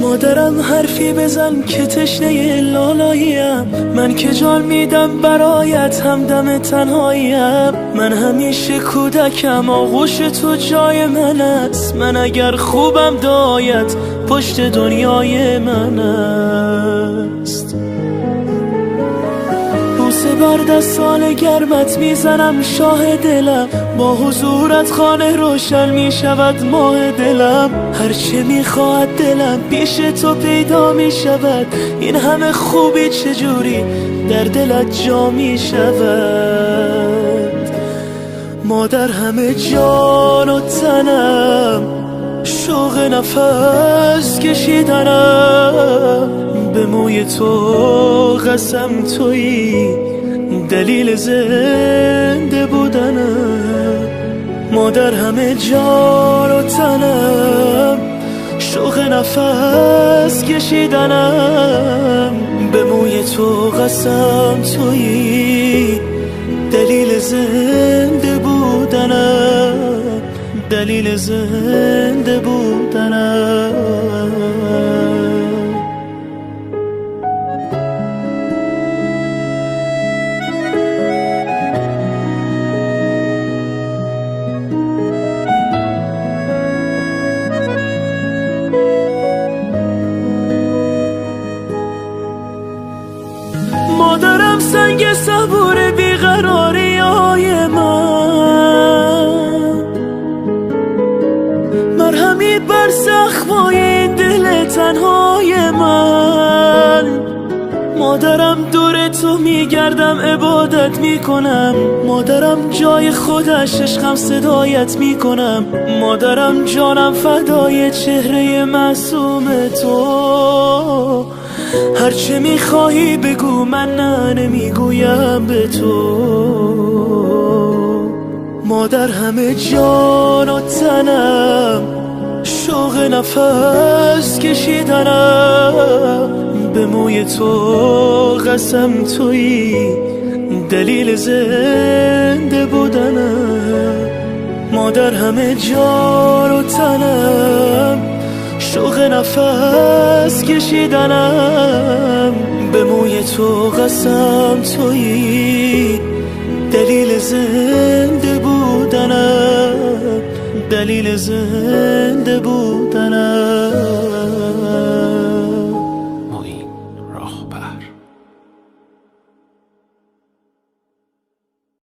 مادرم حرفی بزن که تشنه لالاییم، من که جان میدم برایت همدم تنهاییم. من همیشه کودکم، آغوش تو جای من است. من اگر خوبم دایت پشت دنیای من است. بوسه بر دستان گرمت میزنم شاه دلم، با حضورت خانه روشن میشود ماه دلم. هرچه میخواهد دلم پیش تو پیدا میشود، این همه خوبی چجوری در دلت جا میشود. مادر همه جان و تنم، شوق نفس کشیدنم. به موی تو قسم تویی، دلیل زنده بودنم. مادر همه جان و تنم، شوق نفس کشیدنم. به موی تو قسم تویی، دلیل زنده بودنم، دلیل زنده بودنم. مادرم سنگ صبور بیقراری های من، مرهمی بر زخمای دل تنهای من. مادرم دور تو میگردم عبادت میکنم، مادرم جای خودش عشقم صدایت میکنم. مادرم جانم فدای چهره معصوم تو، هرچه میخواهی بگو من نه نمیگویم به تو. مادر همه جان و تنم، شوق نفس کشیدنم. به موی تو قسم تویی، دلیل زنده بودنم. مادر همه جان و تنم، شوق نفس کشیدنم. به موی تو قسم تویی، دلیل زنده بودنم، دلیل زنده